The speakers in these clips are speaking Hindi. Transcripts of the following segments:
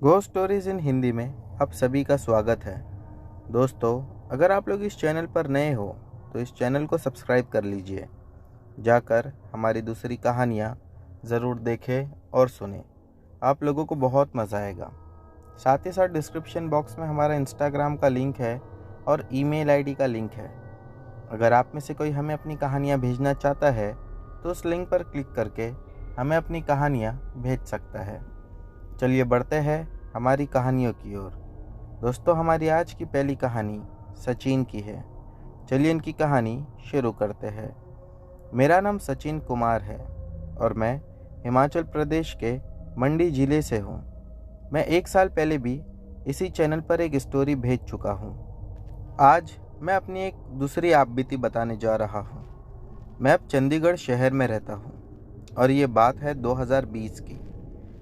गो स्टोरीज इन हिंदी में आप सभी का स्वागत है। दोस्तों, अगर आप लोग इस चैनल पर नए हो तो इस चैनल को सब्सक्राइब कर लीजिए। जाकर हमारी दूसरी कहानियाँ ज़रूर देखें और सुनें। आप लोगों को बहुत मज़ा आएगा। साथ ही साथ डिस्क्रिप्शन बॉक्स में हमारा इंस्टाग्राम का लिंक है और ईमेल आईडी का लिंक है। अगर आप में से कोई हमें अपनी कहानियाँ भेजना चाहता है तो उस लिंक पर क्लिक करके हमें अपनी कहानियाँ भेज सकता है। चलिए बढ़ते हैं हमारी कहानियों की ओर। दोस्तों, हमारी आज की पहली कहानी सचिन की है। चलिए इनकी कहानी शुरू करते हैं। मेरा नाम सचिन कुमार है और मैं हिमाचल प्रदेश के मंडी ज़िले से हूँ। मैं 1 साल पहले भी इसी चैनल पर एक स्टोरी भेज चुका हूँ। आज मैं अपनी एक दूसरी आपबीती बताने जा रहा हूँ। मैं अब चंडीगढ़ शहर में रहता हूँ और ये बात है 2020 की,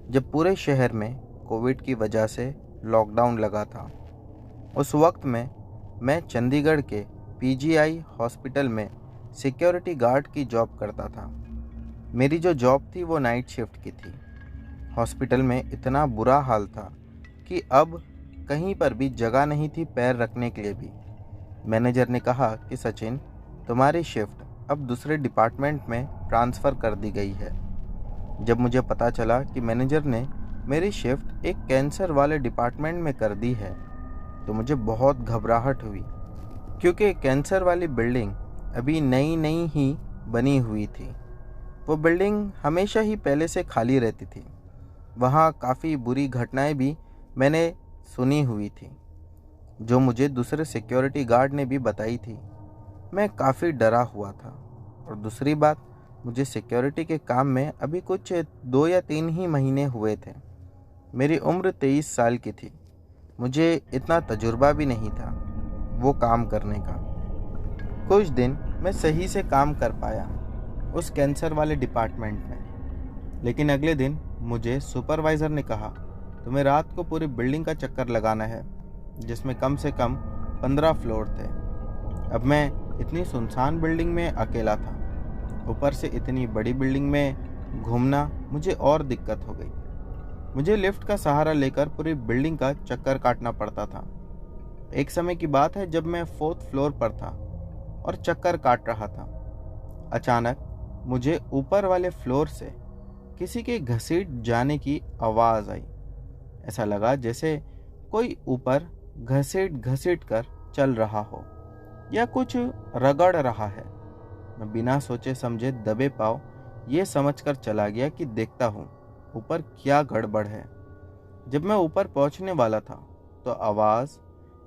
जब पूरे शहर में कोविड की वजह से लॉकडाउन लगा था। उस वक्त में मैं चंडीगढ़ के पीजीआई हॉस्पिटल में सिक्योरिटी गार्ड की जॉब करता था। मेरी जो जॉब थी वो नाइट शिफ्ट की थी। हॉस्पिटल में इतना बुरा हाल था कि अब कहीं पर भी जगह नहीं थी पैर रखने के लिए भी। मैनेजर ने कहा कि सचिन, तुम्हारी शिफ्ट अब दूसरे डिपार्टमेंट में ट्रांसफ़र कर दी गई है। जब मुझे पता चला कि मैनेजर ने मेरी शिफ्ट एक कैंसर वाले डिपार्टमेंट में कर दी है तो मुझे बहुत घबराहट हुई, क्योंकि कैंसर वाली बिल्डिंग अभी नई नई ही बनी हुई थी। वो बिल्डिंग हमेशा ही पहले से खाली रहती थी। वहाँ काफ़ी बुरी घटनाएं भी मैंने सुनी हुई थी, जो मुझे दूसरे सिक्योरिटी गार्ड ने भी बताई थी। मैं काफ़ी डरा हुआ था और दूसरी बात, मुझे सिक्योरिटी के काम में अभी कुछ 2 या 3 ही महीने हुए थे। मेरी उम्र 23 साल की थी। मुझे इतना तजुर्बा भी नहीं था वो काम करने का। कुछ दिन मैं सही से काम कर पाया उस कैंसर वाले डिपार्टमेंट में, लेकिन अगले दिन मुझे सुपरवाइज़र ने कहा, तुम्हें रात को पूरी बिल्डिंग का चक्कर लगाना है, जिसमें कम से कम 15 फ्लोर थे। अब मैं इतनी सुनसान बिल्डिंग में अकेला था। ऊपर से इतनी बड़ी बिल्डिंग में घूमना मुझे और दिक्कत हो गई। मुझे लिफ्ट का सहारा लेकर पूरी बिल्डिंग का चक्कर काटना पड़ता था। एक समय की बात है जब मैं 4th फ्लोर पर था और चक्कर काट रहा था। अचानक मुझे ऊपर वाले फ्लोर से किसी के घसीट जाने की आवाज़ आई। ऐसा लगा जैसे कोई ऊपर घसीट घसीट कर चल रहा हो या कुछ रगड़ रहा है। मैं बिना सोचे समझे दबे पाँव ये समझकर चला गया कि देखता हूँ ऊपर क्या गड़बड़ है। जब मैं ऊपर पहुँचने वाला था तो आवाज़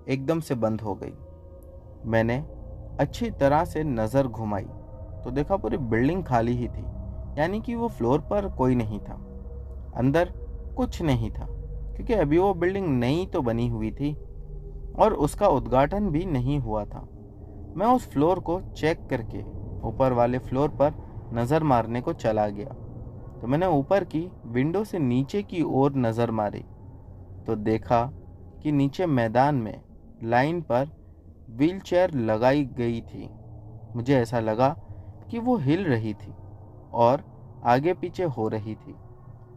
एकदम से बंद हो गई। मैंने अच्छी तरह से नज़र घुमाई तो देखा पूरी बिल्डिंग खाली ही थी, यानी कि वो फ्लोर पर कोई नहीं था, अंदर कुछ नहीं था, क्योंकि अभी वो बिल्डिंग नई तो बनी हुई थी और उसका उद्घाटन भी नहीं हुआ था। मैं उस फ्लोर को चेक करके ऊपर वाले फ्लोर पर नज़र मारने को चला गया। तो मैंने ऊपर की विंडो से नीचे की ओर नज़र मारी तो देखा कि नीचे मैदान में लाइन पर व्हीलचेयर लगाई गई थी। मुझे ऐसा लगा कि वो हिल रही थी और आगे पीछे हो रही थी।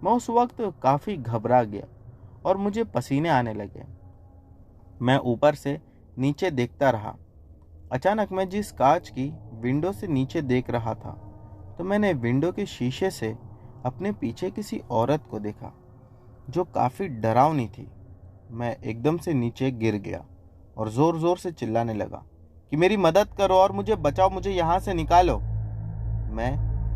मैं उस वक्त काफ़ी घबरा गया और मुझे पसीने आने लगे। मैं ऊपर से नीचे देखता रहा। अचानक मैं जिस कांच की विंडो से नीचे देख रहा था तो मैंने विंडो के शीशे से अपने पीछे किसी औरत को देखा जो काफ़ी डरावनी थी। मैं एकदम से नीचे गिर गया और ज़ोर ज़ोर से चिल्लाने लगा कि मेरी मदद करो और मुझे बचाओ, मुझे यहाँ से निकालो। मैं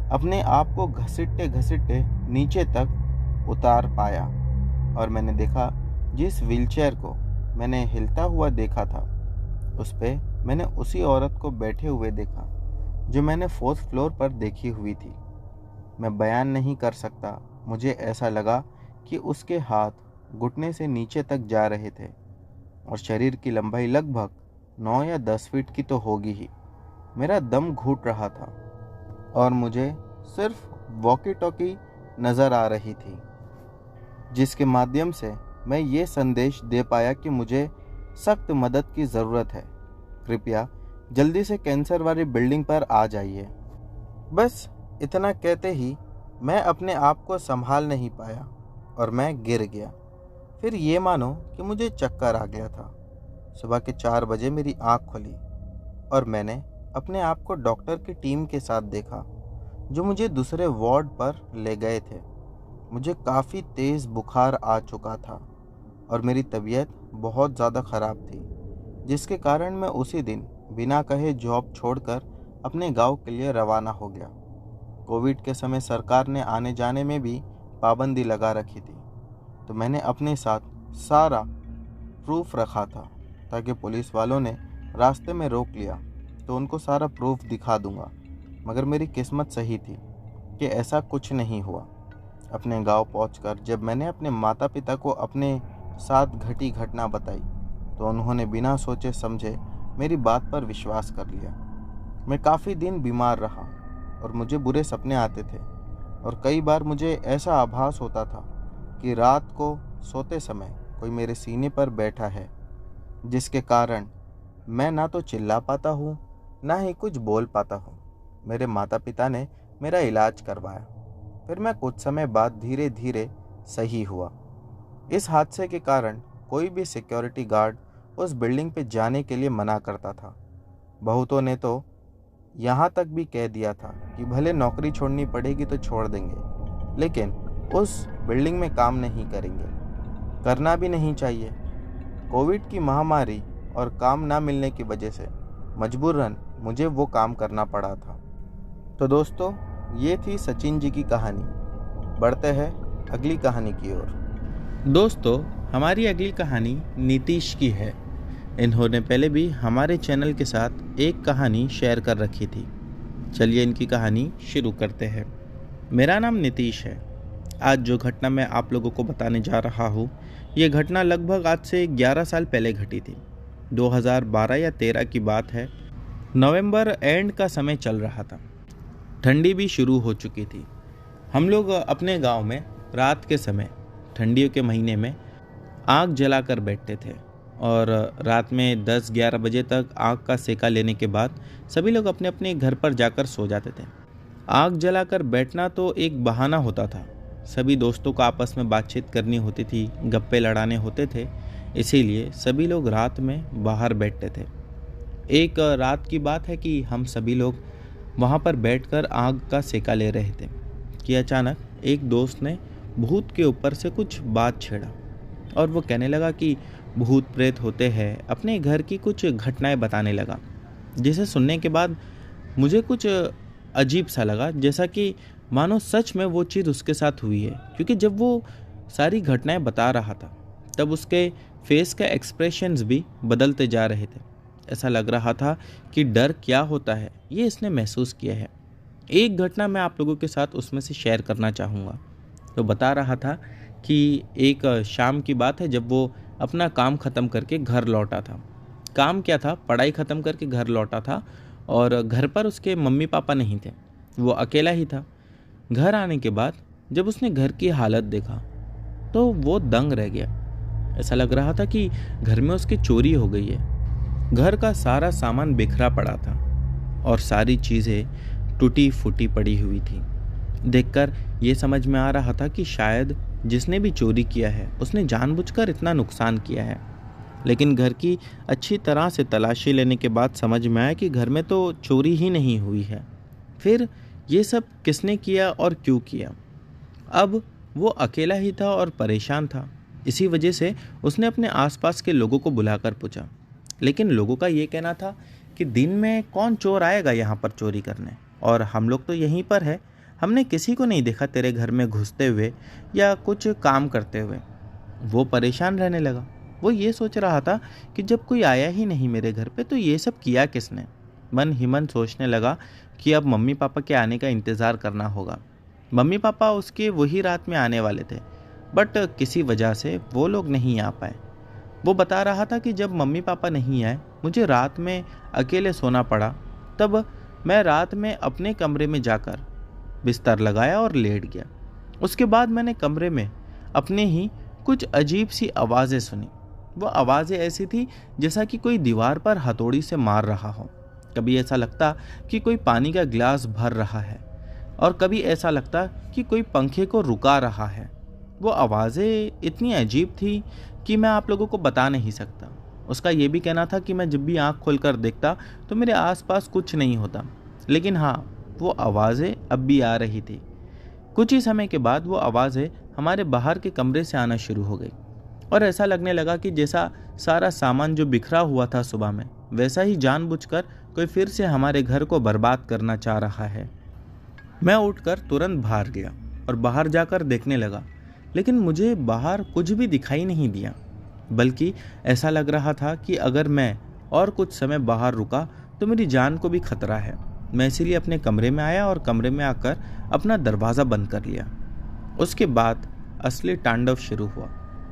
अपने आप को घसीटते घसीटते नीचे तक उतार पाया और मैंने देखा जिस व्हीलचेयर को मैंने हिलता हुआ देखा था उस पे मैंने उसी औरत को बैठे हुए देखा जो मैंने 4th फ्लोर पर देखी हुई थी। मैं बयान नहीं कर सकता। मुझे ऐसा लगा कि उसके हाथ घुटने से नीचे तक जा रहे थे और शरीर की लंबाई लगभग 9 या 10 फीट की तो होगी ही। मेरा दम घुट रहा था और मुझे सिर्फ वॉकी टॉकी नज़र आ रही थी, जिसके माध्यम से मैं ये संदेश दे पाया कि मुझे सख्त मदद की ज़रूरत है। कृपया जल्दी से कैंसर वाली बिल्डिंग पर आ जाइए। बस इतना कहते ही मैं अपने आप को संभाल नहीं पाया और मैं गिर गया। फिर ये मानो कि मुझे चक्कर आ गया था। सुबह के 4 बजे मेरी आँख खुली और मैंने अपने आप को डॉक्टर की टीम के साथ देखा, जो मुझे दूसरे वार्ड पर ले गए थे। मुझे काफ़ी तेज़ बुखार आ चुका था और मेरी तबीयत बहुत ज़्यादा ख़राब थी, जिसके कारण मैं उसी दिन बिना कहे जॉब छोड़कर अपने गांव के लिए रवाना हो गया। कोविड के समय सरकार ने आने जाने में भी पाबंदी लगा रखी थी, तो मैंने अपने साथ सारा प्रूफ रखा था, ताकि पुलिस वालों ने रास्ते में रोक लिया तो उनको सारा प्रूफ दिखा दूंगा। मगर मेरी किस्मत सही थी कि ऐसा कुछ नहीं हुआ। अपने गांव पहुंचकर जब मैंने अपने माता पिता को अपने साथ घटी घटना बताई, तो उन्होंने बिना सोचे समझे मेरी बात पर विश्वास कर लिया। मैं काफ़ी दिन बीमार रहा और मुझे बुरे सपने आते थे, और कई बार मुझे ऐसा आभास होता था कि रात को सोते समय कोई मेरे सीने पर बैठा है, जिसके कारण मैं ना तो चिल्ला पाता हूँ, ना ही कुछ बोल पाता हूँ। मेरे माता पिता ने मेरा इलाज करवाया, फिर मैं कुछ समय बाद धीरे धीरे सही हुआ। इस हादसे के कारण कोई भी सिक्योरिटी गार्ड उस बिल्डिंग पे जाने के लिए मना करता था। बहुतों ने तो यहाँ तक भी कह दिया था कि भले नौकरी छोड़नी पड़ेगी तो छोड़ देंगे, लेकिन उस बिल्डिंग में काम नहीं करेंगे। करना भी नहीं चाहिए। कोविड की महामारी और काम ना मिलने की वजह से मजबूरन मुझे वो काम करना पड़ा था। तो दोस्तों, ये थी सचिन जी की कहानी। बढ़ते हैं अगली कहानी की ओर। दोस्तों, हमारी अगली कहानी नीतीश की है। इन्होंने पहले भी हमारे चैनल के साथ एक कहानी शेयर कर रखी थी। चलिए इनकी कहानी शुरू करते हैं। मेरा नाम नीतीश है। आज जो घटना मैं आप लोगों को बताने जा रहा हूँ, ये घटना लगभग आज से 11 साल पहले घटी थी। 2012 या 13 की बात है। नवंबर एंड का समय चल रहा था। ठंडी भी शुरू हो चुकी थी। हम लोग अपने गांव में रात के समय ठंडियों के महीने में आग जलाकर बैठते थे, और रात में 10-11 बजे तक आग का सेका लेने के बाद सभी लोग अपने अपने घर पर जाकर सो जाते थे। आग जलाकर बैठना तो एक बहाना होता था। सभी दोस्तों को आपस में बातचीत करनी होती थी, गप्पे लड़ाने होते थे, इसीलिए सभी लोग रात में बाहर बैठते थे। एक रात की बात है कि हम सभी लोग वहाँ पर बैठकर आग का सेका ले रहे थे कि अचानक एक दोस्त ने भूत के ऊपर से कुछ बात छेड़ा, और वो कहने लगा कि भूत प्रेत होते हैं। अपने घर की कुछ घटनाएं बताने लगा, जिसे सुनने के बाद मुझे कुछ अजीब सा लगा, जैसा कि मानो सच में वो चीज़ उसके साथ हुई है। क्योंकि जब वो सारी घटनाएं बता रहा था, तब उसके फेस का एक्सप्रेशंस भी बदलते जा रहे थे। ऐसा लग रहा था कि डर क्या होता है ये इसने महसूस किया है। एक घटना मैं आप लोगों के साथ उसमें से शेयर करना चाहूँगा। तो बता रहा था कि एक शाम की बात है, जब वो अपना काम ख़त्म करके घर लौटा था। काम क्या था, पढ़ाई ख़त्म करके घर लौटा था, और घर पर उसके मम्मी पापा नहीं थे, वो अकेला ही था। घर आने के बाद जब उसने घर की हालत देखा तो वो दंग रह गया। ऐसा लग रहा था कि घर में उसकी चोरी हो गई है। घर का सारा सामान बिखरा पड़ा था और सारी चीज़ें टूटी फूटी पड़ी हुई थी। देखकर ये समझ में आ रहा था कि शायद जिसने भी चोरी किया है उसने जानबूझकर इतना नुकसान किया है। लेकिन घर की अच्छी तरह से तलाशी लेने के बाद समझ में आया कि घर में तो चोरी ही नहीं हुई है। फिर ये सब किसने किया और क्यों किया? अब वो अकेला ही था और परेशान था। इसी वजह से उसने अपने आसपास के लोगों को बुलाकर पूछा, लेकिन लोगों का ये कहना था कि दिन में कौन चोर आएगा यहाँ पर चोरी करने, और हम लोग तो यहीं पर है, हमने किसी को नहीं देखा तेरे घर में घुसते हुए या कुछ काम करते हुए। वो परेशान रहने लगा। वो ये सोच रहा था कि जब कोई आया ही नहीं मेरे घर पे तो ये सब किया किसने। मन ही मन सोचने लगा कि अब मम्मी पापा के आने का इंतज़ार करना होगा। मम्मी पापा उसके वही रात में आने वाले थे, बट किसी वजह से वो लोग नहीं आ पाए। वो बता रहा था कि जब मम्मी पापा नहीं आए, मुझे रात में अकेले सोना पड़ा। तब मैं रात में अपने कमरे में जाकर बिस्तर लगाया और लेट गया। उसके बाद मैंने कमरे में अपने ही कुछ अजीब सी आवाज़ें सुनी। वो आवाज़ें ऐसी थी जैसा कि कोई दीवार पर हथौड़ी से मार रहा हो। कभी ऐसा लगता कि कोई पानी का गिलास भर रहा है, और कभी ऐसा लगता कि कोई पंखे को रुका रहा है। वो आवाज़ें इतनी अजीब थी कि मैं आप लोगों को बता नहीं सकता। उसका ये भी कहना था कि मैं जब भी आँख खोलकर देखता तो मेरे आसपास कुछ नहीं होता, लेकिन हाँ, वो आवाज़ें अब भी आ रही थी। कुछ ही समय के बाद वो आवाज़ें हमारे बाहर के कमरे से आना शुरू हो गई और ऐसा लगने लगा कि जैसा सारा सामान जो बिखरा हुआ था सुबह में, वैसा ही जानबूझकर कोई फिर से हमारे घर को बर्बाद करना चाह रहा है। मैं उठकर तुरंत बाहर गया और बाहर जाकर देखने लगा, लेकिन मुझे बाहर कुछ भी दिखाई नहीं दिया, बल्कि ऐसा लग रहा था कि अगर मैं और कुछ समय बाहर रुका तो मेरी जान को भी खतरा है। मैं इसीलिए अपने कमरे में आया और कमरे में आकर अपना दरवाज़ा बंद कर लिया। उसके बाद असली तांडव शुरू हुआ।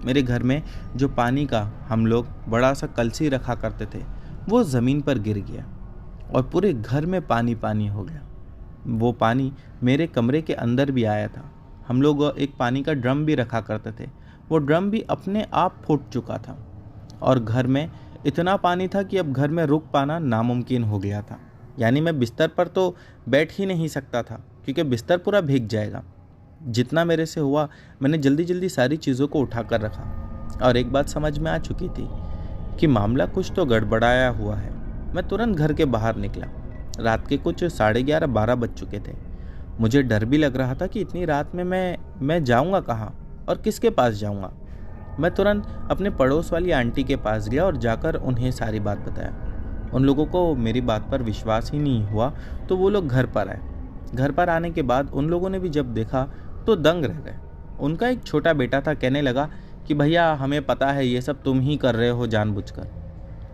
मेरे घर में जो पानी का हम लोग बड़ा सा कलसी रखा करते थे, वो ज़मीन पर गिर गया और पूरे घर में पानी पानी हो गया। वो पानी मेरे कमरे के अंदर भी आया था। हम लोग एक पानी का ड्रम भी रखा करते थे, वो ड्रम भी अपने आप फूट चुका था और घर में इतना पानी था कि अब घर में रुक पाना नामुमकिन हो गया था। यानी मैं बिस्तर पर तो बैठ ही नहीं सकता था क्योंकि बिस्तर पूरा भीग जाएगा। जितना मेरे से हुआ मैंने जल्दी जल्दी सारी चीज़ों को उठाकर रखा और एक बात समझ में आ चुकी थी कि मामला कुछ तो गड़बड़ाया हुआ है। मैं तुरंत घर के बाहर निकला। रात के कुछ 11:30-12 बज चुके थे। मुझे डर भी लग रहा था कि इतनी रात में मैं जाऊंगा कहाँ और किसके पास जाऊंगा। मैं तुरंत अपने पड़ोस वाली आंटी के पास गया और जाकर उन्हें सारी बात बताया। उन लोगों को मेरी बात पर विश्वास ही नहीं हुआ, तो वो लोग घर पर आए। घर पर आने के बाद उन लोगों ने भी जब देखा तो दंग रह गए। उनका एक छोटा बेटा था, कहने लगा कि भैया हमें पता है ये सब तुम ही कर रहे हो जानबूझकर।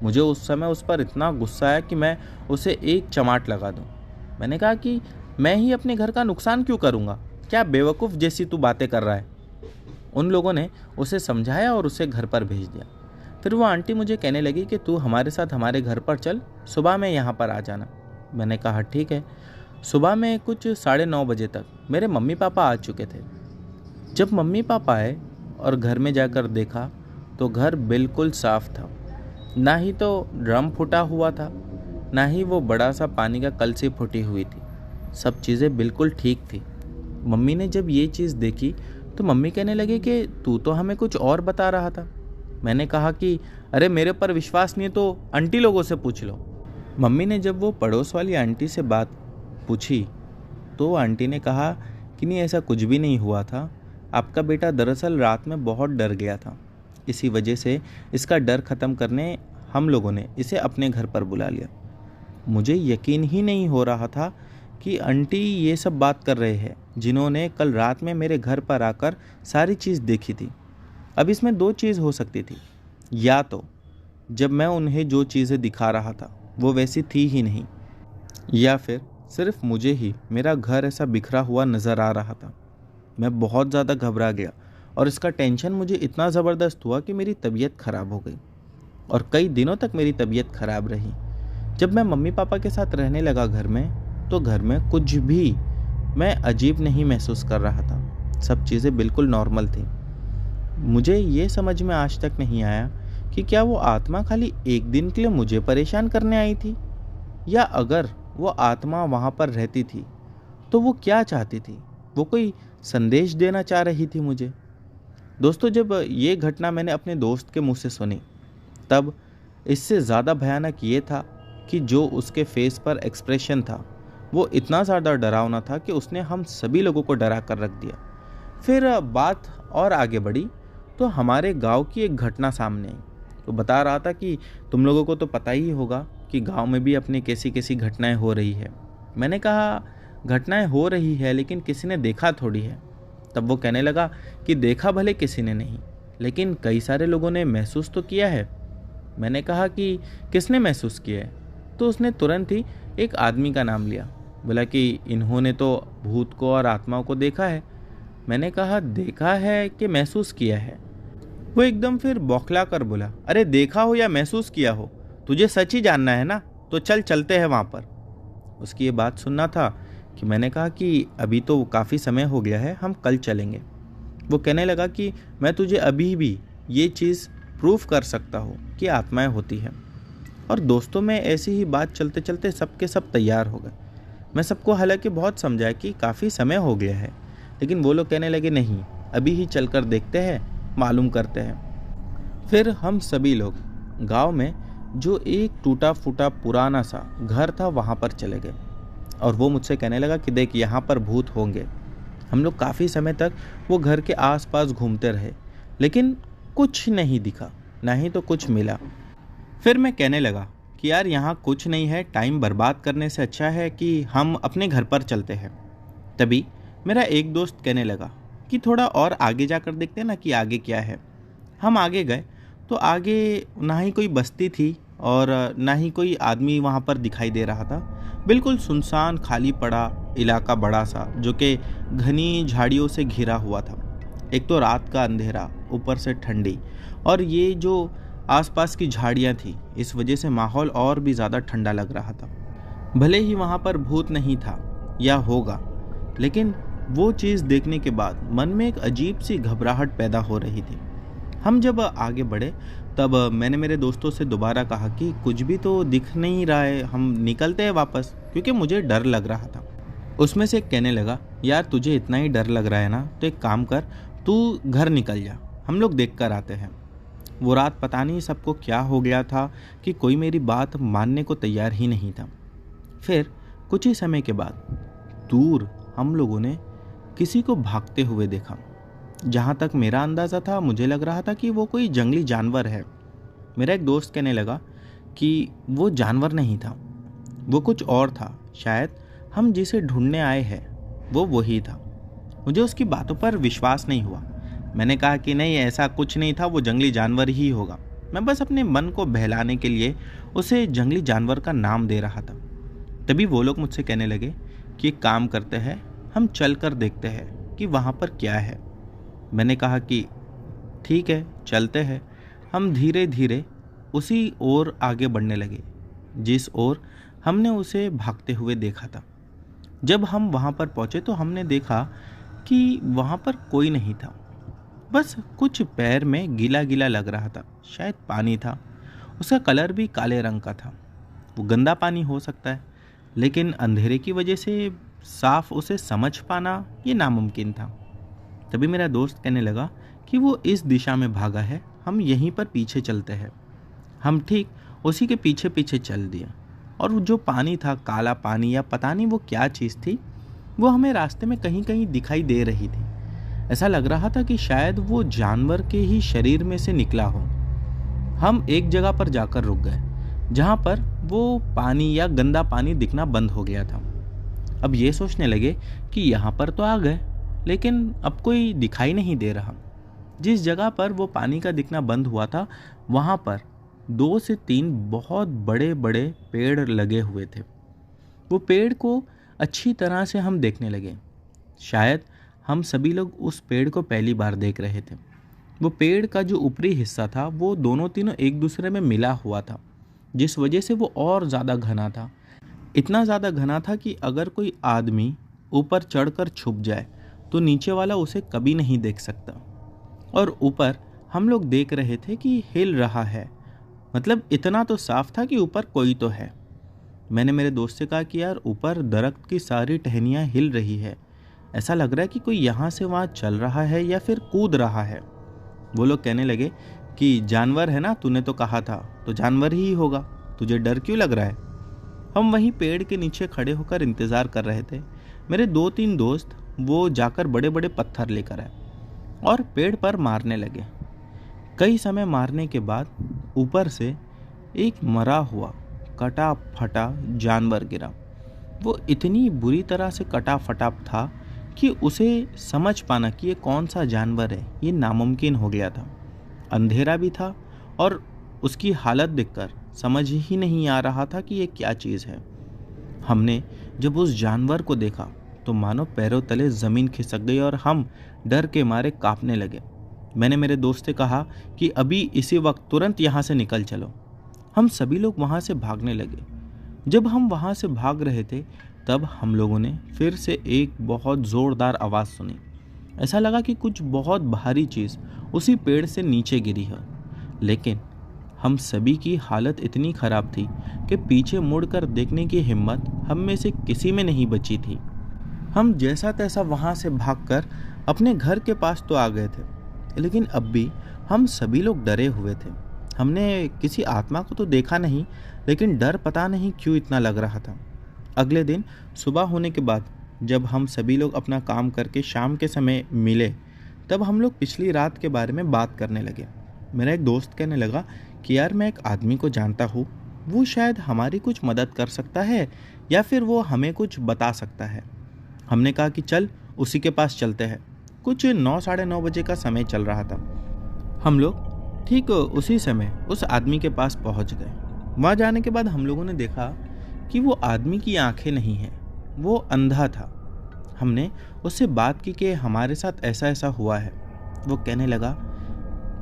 मुझे उस समय उस पर इतना गुस्सा आया कि मैं उसे एक चमाट लगा दूं। मैंने कहा कि मैं ही अपने घर का नुकसान क्यों करूंगा, क्या बेवकूफ़ जैसी तू बातें कर रहा है। उन लोगों ने उसे समझाया और उसे घर पर भेज दिया। फिर वो आंटी मुझे कहने लगी कि तू हमारे साथ हमारे घर पर चल, सुबह में यहाँ पर आ जाना। मैंने कहा ठीक है। सुबह में कुछ 9:30 बजे तक मेरे मम्मी पापा आ चुके थे। जब मम्मी पापा आए और घर में जाकर देखा तो घर बिल्कुल साफ था। ना ही तो ड्रम फूटा हुआ था, ना ही वो बड़ा सा पानी का कलसी फूटी हुई थी। सब चीज़ें बिल्कुल ठीक थी। मम्मी ने जब ये चीज़ देखी तो मम्मी कहने लगी कि तू तो हमें कुछ और बता रहा था। मैंने कहा कि अरे मेरे पर विश्वास नहीं है तो आंटी लोगों से पूछ लो। मम्मी ने जब वो पड़ोस वाली आंटी से बात पूछी तो आंटी ने कहा कि नहीं, ऐसा कुछ भी नहीं हुआ था। आपका बेटा दरअसल रात में बहुत डर गया था, इसी वजह से इसका डर ख़त्म करने हम लोगों ने इसे अपने घर पर बुला लिया। मुझे यकीन ही नहीं हो रहा था कि आंटी ये सब बात कर रहे हैं जिन्होंने कल रात में मेरे घर पर आकर सारी चीज़ देखी थी। अब इसमें दो चीज़ हो सकती थी, या तो जब मैं उन्हें जो चीज़ें दिखा रहा था वो वैसी थी ही नहीं, या फिर सिर्फ मुझे ही मेरा घर ऐसा बिखरा हुआ नज़र आ रहा था। मैं बहुत ज़्यादा घबरा गया और इसका टेंशन मुझे इतना ज़बरदस्त हुआ कि मेरी तबीयत ख़राब हो गई और कई दिनों तक मेरी तबीयत ख़राब रही। जब मैं मम्मी पापा के साथ रहने लगा घर में, तो घर में कुछ भी मैं अजीब नहीं महसूस कर रहा था। सब चीज़ें बिल्कुल नॉर्मल थी। मुझे ये समझ में आज तक नहीं आया कि क्या वो आत्मा खाली एक दिन के लिए मुझे परेशान करने आई थी, या अगर वो आत्मा वहाँ पर रहती थी तो वो क्या चाहती थी। वो कोई संदेश देना चाह रही थी मुझे। दोस्तों, जब ये घटना मैंने अपने दोस्त के मुंह से सुनी तब इससे ज़्यादा भयानक ये था कि जो उसके फेस पर एक्सप्रेशन था वो इतना ज़्यादा डरावना था कि उसने हम सभी लोगों को डरा कर रख दिया। फिर बात और आगे बढ़ी तो हमारे गांव की एक घटना सामने आई। तो बता रहा था कि तुम लोगों को तो पता ही होगा कि गांव में भी अपनी कैसी कैसी घटनाएं हो रही है। मैंने कहा घटनाएं हो रही है लेकिन किसी ने देखा थोड़ी है। तब वो कहने लगा कि देखा भले किसी ने नहीं, लेकिन कई सारे लोगों ने महसूस तो किया है। मैंने कहा कि किसने महसूस किया है। तो उसने तुरंत ही एक आदमी का नाम लिया, बोला कि इन्होंने तो भूत को और आत्माओं को देखा है। मैंने कहा देखा है कि महसूस किया है। वो एकदम फिर बौखला कर बोला, अरे देखा हो या महसूस किया हो, तुझे सच ही जानना है ना, तो चल चलते हैं वहाँ पर। उसकी ये बात सुनना था कि मैंने कहा कि अभी तो काफ़ी समय हो गया है, हम कल चलेंगे। वो कहने लगा कि मैं तुझे अभी भी ये चीज़ प्रूफ कर सकता हूँ कि आत्माएं होती हैं। और दोस्तों में ऐसी ही बात चलते चलते सब के सब तैयार हो गए। मैं सबको हालांकि बहुत समझाया कि काफ़ी समय हो गया है, लेकिन वो लोग कहने लगे नहीं, अभी ही चलकर देखते हैं, मालूम करते हैं। फिर हम सभी लोग गांव में जो एक टूटा फूटा पुराना सा घर था वहाँ पर चले गए और वो मुझसे कहने लगा कि देख यहाँ पर भूत होंगे। हम लोग काफ़ी समय तक वो घर के आसपास घूमते रहे, लेकिन कुछ नहीं दिखा, ना ही तो कुछ मिला। फिर मैं कहने लगा कि यार यहाँ कुछ नहीं है, टाइम बर्बाद करने से अच्छा है कि हम अपने घर पर चलते हैं। तभी मेरा एक दोस्त कहने लगा कि थोड़ा और आगे जाकर देखते हैं ना कि आगे क्या है। हम आगे गए तो आगे ना ही कोई बस्ती थी और ना ही कोई आदमी वहाँ पर दिखाई दे रहा था। बिल्कुल सुनसान खाली पड़ा इलाका बड़ा सा, जो कि घनी झाड़ियों से घिरा हुआ था। एक तो रात का अंधेरा, ऊपर से ठंडी, और ये जो आसपास की झाड़ियाँ थी इस वजह से माहौल और भी ज़्यादा ठंडा लग रहा था। भले ही वहाँ पर भूत नहीं था या होगा, लेकिन वो चीज़ देखने के बाद मन में एक अजीब सी घबराहट पैदा हो रही थी। हम जब आगे बढ़े तब मैंने मेरे दोस्तों से दोबारा कहा कि कुछ भी तो दिख नहीं रहा है, हम निकलते हैं वापस, क्योंकि मुझे डर लग रहा था। उसमें से एक कहने लगा, यार तुझे इतना ही डर लग रहा है ना, तो एक काम कर, तू घर निकल जा, हम लोग देख कर आते हैं। वो रात पता नहीं सबको क्या हो गया था कि कोई मेरी बात मानने को तैयार ही नहीं था। फिर कुछ ही समय के बाद दूर हम लोगों ने किसी को भागते हुए देखा। जहाँ तक मेरा अंदाज़ा था, मुझे लग रहा था कि वो कोई जंगली जानवर है। मेरा एक दोस्त कहने लगा कि वो जानवर नहीं था, वो कुछ और था, शायद हम जिसे ढूंढने आए हैं वो वही था। मुझे उसकी बातों पर विश्वास नहीं हुआ। मैंने कहा कि नहीं, ऐसा कुछ नहीं था, वो जंगली जानवर ही होगा। मैं बस अपने मन को बहलाने के लिए उसे जंगली जानवर का नाम दे रहा था। तभी वो लोग मुझसे कहने लगे कि एक काम करते हैं, हम चल कर देखते हैं कि वहाँ पर क्या है। मैंने कहा कि ठीक है, चलते हैं। हम धीरे धीरे उसी ओर आगे बढ़ने लगे जिस ओर हमने उसे भागते हुए देखा था। जब हम वहाँ पर पहुँचे तो हमने देखा कि वहाँ पर कोई नहीं था, बस कुछ पैर में गीला गीला लग रहा था, शायद पानी था। उसका कलर भी काले रंग का था। वो गंदा पानी हो सकता है, लेकिन अंधेरे की वजह से साफ उसे समझ पाना ये नामुमकिन था। तभी मेरा दोस्त कहने लगा कि वो इस दिशा में भागा है, हम यहीं पर पीछे चलते हैं। हम ठीक उसी के पीछे पीछे चल दिए और वो जो पानी था, काला पानी या पता नहीं वो क्या चीज़ थी, वो हमें रास्ते में कहीं कहीं दिखाई दे रही थी। ऐसा लग रहा था कि शायद वो जानवर के ही शरीर में से निकला हो। हम एक जगह पर जाकर रुक गए जहाँ पर वो पानी या गंदा पानी दिखना बंद हो गया था। अब ये सोचने लगे कि यहाँ पर तो आ गए, लेकिन अब कोई दिखाई नहीं दे रहा। जिस जगह पर वो पानी का दिखना बंद हुआ था वहाँ पर 2 से 3 बहुत बड़े बड़े पेड़ लगे हुए थे। वो पेड़ को अच्छी तरह से हम देखने लगे। शायद हम सभी लोग उस पेड़ को पहली बार देख रहे थे। वो पेड़ का जो ऊपरी हिस्सा था वो दोनों तीनों एक दूसरे में मिला हुआ था, जिस वजह से वो और ज़्यादा घना था। इतना ज़्यादा घना था कि अगर कोई आदमी ऊपर चढ़कर छुप जाए तो नीचे वाला उसे कभी नहीं देख सकता। और ऊपर हम लोग देख रहे थे कि हिल रहा है, मतलब इतना तो साफ था कि ऊपर कोई तो है। मैंने मेरे दोस्त से कहा कि यार ऊपर दरख्त की सारी टहनियाँ हिल रही है, ऐसा लग रहा है कि कोई यहाँ से वहाँ चल रहा है या फिर कूद रहा है। वो लोग कहने लगे कि जानवर है ना, तूने तो कहा था, तो जानवर ही होगा, तुझे डर क्यों लग रहा है। हम वहीं पेड़ के नीचे खड़े होकर इंतज़ार कर रहे थे। मेरे 2-3 दोस्त वो जाकर बड़े बड़े पत्थर लेकर आए और पेड़ पर मारने लगे। कई समय मारने के बाद ऊपर से एक मरा हुआ कटा फटा जानवर गिरा। वो इतनी बुरी तरह से कटा फटा था कि उसे समझ पाना कि ये कौन सा जानवर है ये नामुमकिन हो गया था। अंधेरा भी था और उसकी हालत देखकर समझ ही नहीं आ रहा था कि ये क्या चीज़ है। हमने जब उस जानवर को देखा तो मानो पैरों तले ज़मीन खिसक गई और हम डर के मारे कांपने लगे। मैंने मेरे दोस्त से कहा कि अभी इसी वक्त तुरंत यहाँ से निकल चलो। हम सभी लोग वहाँ से भागने लगे। जब हम वहाँ से भाग रहे थे तब हम लोगों ने फिर से एक बहुत ज़ोरदार आवाज़ सुनी। ऐसा लगा कि कुछ बहुत भारी चीज़ उसी पेड़ से नीचे गिरी है। लेकिन हम सभी की हालत इतनी ख़राब थी कि पीछे मुड़कर देखने की हिम्मत हम में से किसी में नहीं बची थी। हम जैसा तैसा वहाँ से भागकर अपने घर के पास तो आ गए थे, लेकिन अब भी हम सभी लोग डरे हुए थे। हमने किसी आत्मा को तो देखा नहीं, लेकिन डर पता नहीं क्यों इतना लग रहा था। अगले दिन सुबह होने के बाद जब हम सभी लोग अपना काम करके शाम के समय मिले, तब हम लोग पिछली रात के बारे में बात करने लगे। मेरा एक दोस्त कहने लगा कि यार, मैं एक आदमी को जानता हूँ, वो शायद हमारी कुछ मदद कर सकता है या फिर वो हमें कुछ बता सकता है। हमने कहा कि चल उसी के पास चलते हैं। कुछ 9 साढ़े 9 बजे का समय चल रहा था। हम लोग ठीक उसी समय उस आदमी के पास पहुंच गए। वहाँ जाने के बाद हम लोगों ने देखा कि वो आदमी की आंखें नहीं हैं, वो अंधा था। हमने उससे बात की कि हमारे साथ ऐसा ऐसा हुआ है। वो कहने लगा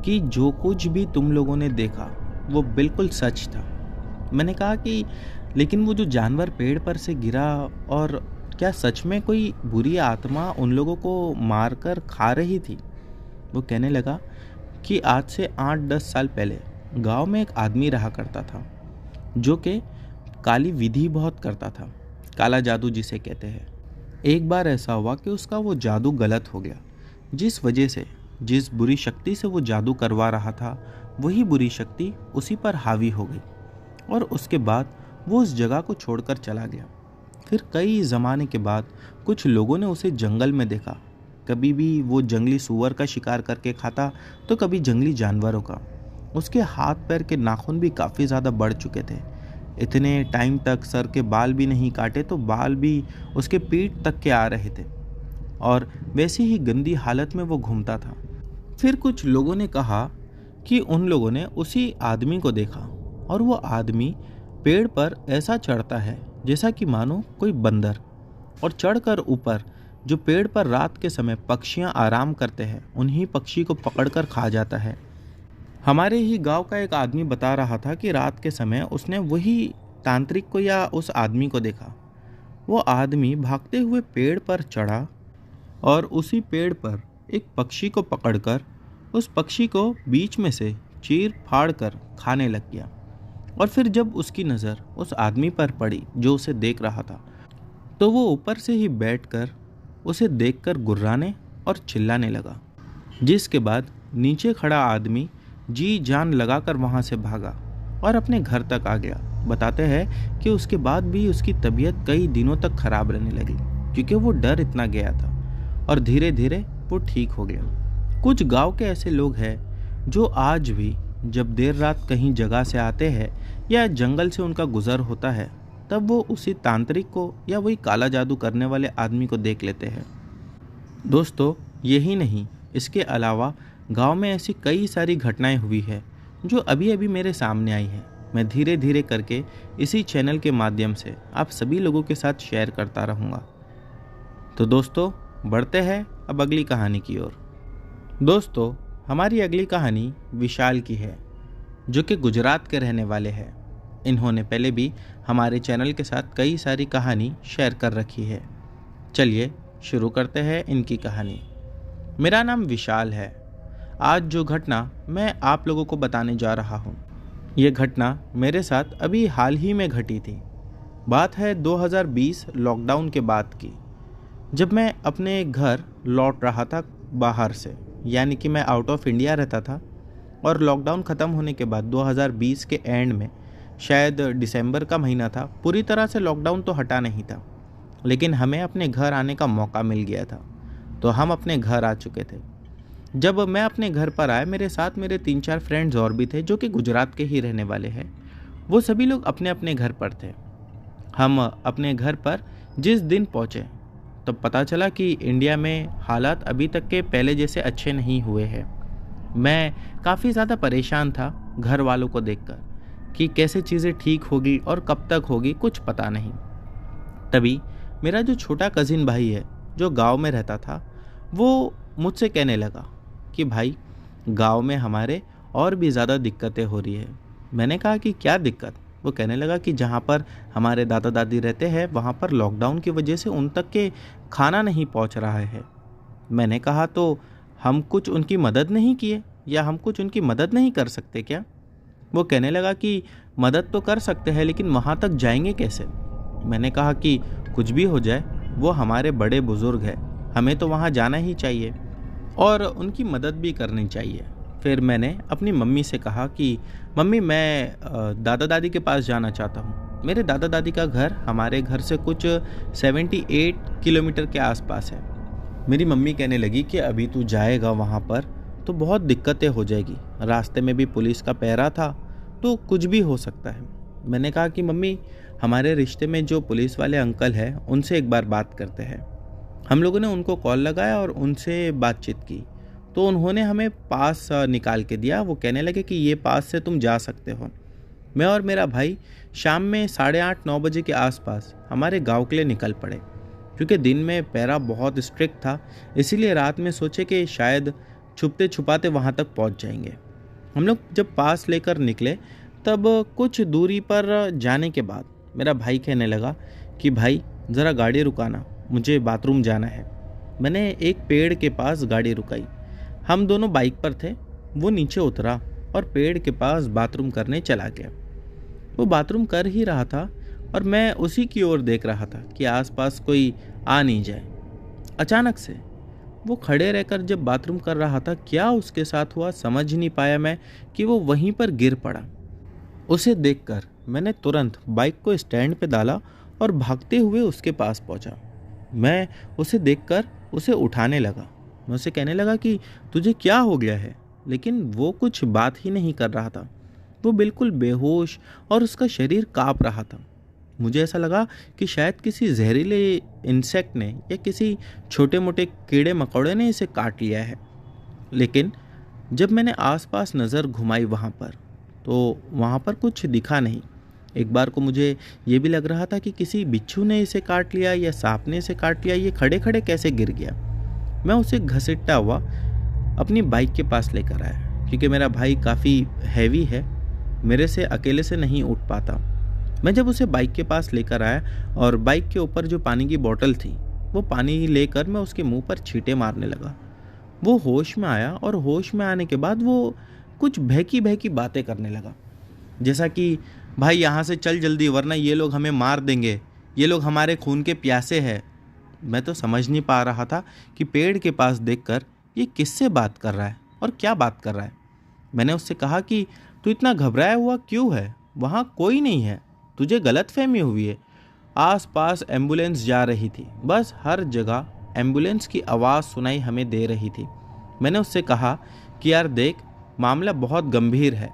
कि जो कुछ भी तुम लोगों ने देखा वो बिल्कुल सच था। मैंने कहा कि लेकिन वो जो जानवर पेड़ पर से गिरा, और क्या सच में कोई बुरी आत्मा उन लोगों को मारकर खा रही थी? वो कहने लगा कि आज से 8-10 साल पहले गांव में एक आदमी रहा करता था जो कि काली विधि बहुत करता था, काला जादू जिसे कहते हैं। एक बार ऐसा हुआ कि उसका वो जादू गलत हो गया, जिस वजह से जिस बुरी शक्ति से वो जादू करवा रहा था वही बुरी शक्ति उसी पर हावी हो गई, और उसके बाद वो उस जगह को छोड़कर चला गया। फिर कई ज़माने के बाद कुछ लोगों ने उसे जंगल में देखा। कभी भी वो जंगली सूअर का शिकार करके खाता, तो कभी जंगली जानवरों का। उसके हाथ पैर के नाखून भी काफ़ी ज़्यादा बढ़ चुके थे। इतने टाइम तक सर के बाल भी नहीं काटे तो बाल भी उसके पीठ तक के आ रहे थे, और वैसी ही गंदी हालत में वो घूमता था। फिर कुछ लोगों ने कहा कि उन लोगों ने उसी आदमी को देखा, और वो आदमी पेड़ पर ऐसा चढ़ता है जैसा कि मानो कोई बंदर, और चढ़कर ऊपर जो पेड़ पर रात के समय पक्षियां आराम करते हैं, उन्हीं पक्षी को पकड़कर खा जाता है। हमारे ही गांव का एक आदमी बता रहा था कि रात के समय उसने वही तांत्रिक को या उस आदमी को देखा। वो आदमी भागते हुए पेड़ पर चढ़ा और उसी पेड़ पर एक पक्षी को पकड़कर उस पक्षी को बीच में से चीर फाड़ कर खाने लग गया। और फिर जब उसकी नज़र उस आदमी पर पड़ी जो उसे देख रहा था, तो वो ऊपर से ही बैठकर उसे देखकर गुर्राने और चिल्लाने लगा, जिसके बाद नीचे खड़ा आदमी जी जान लगाकर वहाँ से भागा और अपने घर तक आ गया। बताते हैं कि उसके बाद भी उसकी तबीयत कई दिनों तक खराब रहने लगी, क्योंकि वो डर इतना गया था, और धीरे धीरे वो ठीक हो गया। कुछ गांव के ऐसे लोग हैं जो आज भी जब देर रात कहीं जगह से आते हैं या जंगल से उनका गुजर होता है, तब वो उसी तांत्रिक को या वही काला जादू करने वाले आदमी को देख लेते हैं। दोस्तों, यही नहीं, इसके अलावा गांव में ऐसी कई सारी घटनाएं हुई है जो अभी अभी मेरे सामने आई है। मैं धीरे धीरे करके इसी चैनल के माध्यम से आप सभी लोगों के साथ शेयर करता रहूँगा। तो दोस्तों, बढ़ते हैं अब अगली कहानी की ओर। दोस्तों, हमारी अगली कहानी विशाल की है, जो कि गुजरात के रहने वाले हैं। इन्होंने पहले भी हमारे चैनल के साथ कई सारी कहानी शेयर कर रखी है। चलिए शुरू करते हैं इनकी कहानी। मेरा नाम विशाल है। आज जो घटना मैं आप लोगों को बताने जा रहा हूँ, ये घटना मेरे साथ अभी हाल ही में घटी थी। बात है 2020 लॉकडाउन के बाद की, जब मैं अपने घर लौट रहा था बाहर से, यानी कि मैं आउट ऑफ इंडिया रहता था। और लॉकडाउन ख़त्म होने के बाद 2020 के एंड में, शायद दिसंबर का महीना था, पूरी तरह से लॉकडाउन तो हटा नहीं था, लेकिन हमें अपने घर आने का मौका मिल गया था। तो हम अपने घर आ चुके थे। जब मैं अपने घर पर आया, मेरे साथ मेरे 3-4 फ्रेंड्स और भी थे जो कि गुजरात के ही रहने वाले हैं। वो सभी लोग अपने अपने घर पर थे। हम अपने घर पर जिस दिन पहुँचे, तब पता चला कि इंडिया में हालात अभी तक के पहले जैसे अच्छे नहीं हुए हैं। मैं काफ़ी ज़्यादा परेशान था घर वालों को देखकर कि कैसे चीज़ें ठीक होगी और कब तक होगी, कुछ पता नहीं। तभी मेरा जो छोटा कज़िन भाई है जो गांव में रहता था, वो मुझसे कहने लगा कि भाई, गांव में हमारे और भी ज़्यादा दिक्कतें हो रही है। मैंने कहा कि क्या दिक्कत? वो कहने लगा कि जहाँ पर हमारे दादा दादी रहते हैं, वहाँ पर लॉकडाउन की वजह से उन तक के खाना नहीं पहुँच रहा है। मैंने कहा तो हम कुछ उनकी मदद नहीं किए, या हम कुछ उनकी मदद नहीं कर सकते क्या? वो कहने लगा कि मदद तो कर सकते हैं, लेकिन वहाँ तक जाएंगे कैसे? मैंने कहा कि कुछ भी हो जाए, वो हमारे बड़े बुजुर्ग हैं, हमें तो वहाँ जाना ही चाहिए और उनकी मदद भी करनी चाहिए। फिर मैंने अपनी मम्मी से कहा कि मम्मी मैं दादा दादी के पास जाना चाहता हूँ। मेरे दादा दादी का घर हमारे घर से कुछ 78 किलोमीटर के आसपास है। मेरी मम्मी कहने लगी कि अभी तू जाएगा वहाँ पर तो बहुत दिक्कतें हो जाएगी, रास्ते में भी पुलिस का पहरा था तो कुछ भी हो सकता है। मैंने कहा कि मम्मी हमारे रिश्ते में जो पुलिस वाले अंकल हैं उनसे एक बार बात करते हैं। हम लोगों ने उनको कॉल लगाया और उनसे बातचीत की तो उन्होंने हमें पास निकाल के दिया। वो कहने लगे कि ये पास से तुम जा सकते हो। मैं और मेरा भाई शाम में 8:30-9 बजे के आसपास हमारे गांव के लिए निकल पड़े। क्योंकि दिन में पहरा बहुत स्ट्रिक्ट था, इसीलिए रात में सोचे कि शायद छुपते छुपाते वहां तक पहुंच जाएंगे। हम लोग जब पास लेकर निकले तब कुछ दूरी पर जाने के बाद मेरा भाई कहने लगा कि भाई ज़रा गाड़ी रुकाना, मुझे बाथरूम जाना है। मैंने एक पेड़ के पास गाड़ी रुकाई। हम दोनों बाइक पर थे। वो नीचे उतरा और पेड़ के पास बाथरूम करने चला गया। वो बाथरूम कर ही रहा था और मैं उसी की ओर देख रहा था कि आसपास कोई आ नहीं जाए। अचानक से वो खड़े रहकर जब बाथरूम कर रहा था, क्या उसके साथ हुआ समझ नहीं पाया मैं कि वो वहीं पर गिर पड़ा। उसे देखकर मैंने तुरंत बाइक को स्टैंड पे डाला और भागते हुए उसके पास पहुंचा। मैं उसे देखकर उसे उठाने लगा। मैं उसे कहने लगा कि तुझे क्या हो गया है, लेकिन वो कुछ बात ही नहीं कर रहा था। वो बिल्कुल बेहोश और उसका शरीर कांप रहा था। मुझे ऐसा लगा कि शायद किसी जहरीले इंसेक्ट ने या किसी छोटे मोटे कीड़े मकोड़े ने इसे काट लिया है। लेकिन जब मैंने आसपास नज़र घुमाई वहाँ पर तो वहाँ पर कुछ दिखा नहीं। एक बार को मुझे ये भी लग रहा था कि किसी बिच्छू ने इसे काट लिया या सांप ने इसे काट लिया, ये खड़े खड़े कैसे गिर गया। मैं उसे घसीटता हुआ अपनी बाइक के पास लेकर आया, क्योंकि मेरा भाई काफ़ी हैवी है, मेरे से अकेले से नहीं उठ पाता। मैं जब उसे बाइक के पास लेकर आया और बाइक के ऊपर जो पानी की बोतल थी वो पानी लेकर मैं उसके मुंह पर छींटे मारने लगा। वो होश में आया और होश में आने के बाद वो कुछ बहकी बहकी बातें करने लगा, जैसा कि भाई यहाँ से चल जल्दी वरना ये लोग हमें मार देंगे, ये लोग हमारे खून के प्यासे हैं। मैं तो समझ नहीं पा रहा था कि पेड़ के पास देखकर ये किससे बात कर रहा है और क्या बात कर रहा है। मैंने उससे कहा कि तू इतना घबराया हुआ क्यों है, वहाँ कोई नहीं है, तुझे गलतफहमी हुई है। आसपास एम्बुलेंस जा रही थी, बस हर जगह एम्बुलेंस की आवाज़ सुनाई हमें दे रही थी। मैंने उससे कहा कि यार देख, मामला बहुत गंभीर है,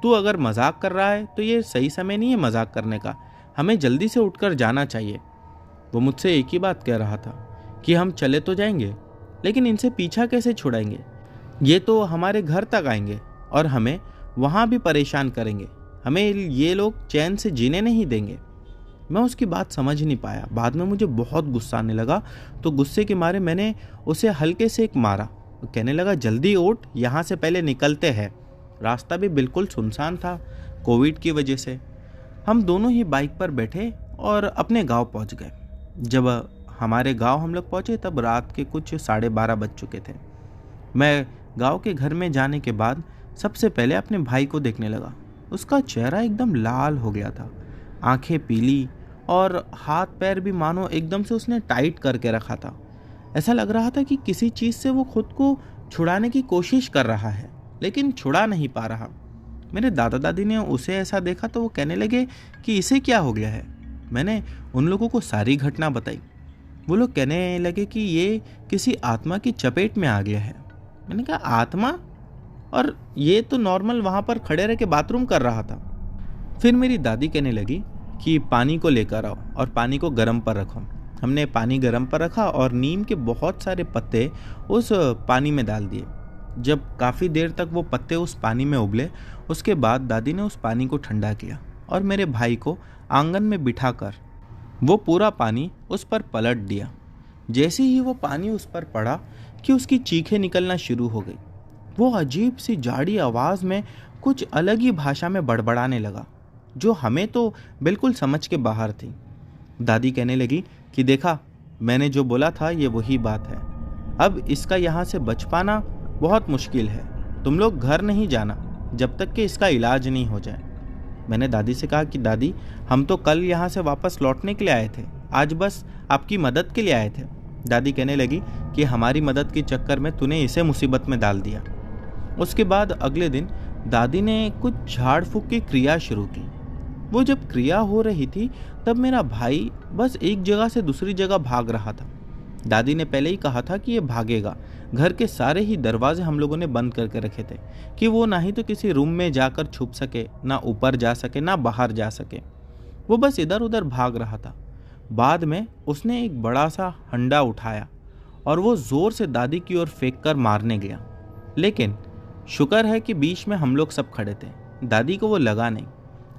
तू अगर मजाक कर रहा है तो ये सही समय नहीं है मजाक करने का, हमें जल्दी से उठकर जाना चाहिए। वो मुझसे एक ही बात कह रहा था कि हम चले तो जाएंगे, लेकिन इनसे पीछा कैसे छुड़ाएंगे, ये तो हमारे घर तक आएंगे और हमें वहाँ भी परेशान करेंगे, हमें ये लोग चैन से जीने नहीं देंगे। मैं उसकी बात समझ नहीं पाया। बाद में मुझे बहुत गुस्सा आने लगा, तो गुस्से के मारे मैंने उसे हल्के से एक मारा। वो कहने लगा जल्दी उठ, यहाँ से पहले निकलते हैं। रास्ता भी बिल्कुल सुनसान था कोविड की वजह से। हम दोनों ही बाइक पर बैठे और अपने गांव पहुंच गए। जब हमारे गांव हम लोग पहुंचे तब रात के कुछ 12:30 बज चुके थे। मैं गांव के घर में जाने के बाद सबसे पहले अपने भाई को देखने लगा। उसका चेहरा एकदम लाल हो गया था, आंखें पीली और हाथ पैर भी मानो एकदम से उसने टाइट करके रखा था। ऐसा लग रहा था कि किसी चीज़ से वो खुद को छुड़ाने की कोशिश कर रहा है, लेकिन छुड़ा नहीं पा रहा। मेरे दादा दादी ने उसे ऐसा देखा तो वो कहने लगे कि इसे क्या हो गया है। मैंने उन लोगों को सारी घटना बताई। वो लोग कहने लगे कि ये किसी आत्मा की चपेट में आ गया है। मैंने कहा आत्मा, और ये तो नॉर्मल वहाँ पर खड़े रह के बाथरूम कर रहा था। फिर मेरी दादी कहने लगी कि पानी को लेकर आओ और पानी को गर्म पर रखो। हमने पानी गर्म पर रखा और नीम के बहुत सारे पत्ते उस पानी में डाल दिए। जब काफ़ी देर तक वो पत्ते उस पानी में उबले, उसके बाद दादी ने उस पानी को ठंडा किया और मेरे भाई को आंगन में बिठाकर वो पूरा पानी उस पर पलट दिया। जैसे ही वो पानी उस पर पड़ा कि उसकी चीखें निकलना शुरू हो गई। वो अजीब सी जाड़ी आवाज़ में कुछ अलग ही भाषा में बड़बड़ाने लगा, जो हमें तो बिल्कुल समझ के बाहर थी। दादी कहने लगी कि देखा, मैंने जो बोला था ये वही बात है। अब इसका यहाँ से बच पाना बहुत मुश्किल है। तुम लोग घर नहीं जाना जब तक कि इसका इलाज नहीं हो जाए। मैंने दादी से कहा कि दादी, हम तो कल यहाँ से वापस लौटने के लिए आए थे, आज बस आपकी मदद के लिए आए थे। दादी कहने लगी कि हमारी मदद के चक्कर में तूने इसे मुसीबत में डाल दिया। उसके बाद अगले दिन दादी ने कुछ झाड़ फूक की क्रिया शुरू की। वो जब क्रिया हो रही थी तब मेरा भाई बस एक जगह से दूसरी जगह भाग रहा था। दादी ने पहले ही कहा था कि ये भागेगा। घर के सारे ही दरवाजे हम लोगों ने बंद करके रखे थे कि वो ना ही तो किसी रूम में जाकर छुप सके, ना ऊपर जा सके, ना बाहर जा सके। वो बस इधर उधर भाग रहा था। बाद में उसने एक बड़ा सा हंडा उठाया और वो जोर से दादी की ओर फेंक कर मारने गया। लेकिन शुक्र है कि बीच में हम लोग सब खड़े थे। दादी को वो लगा नहीं।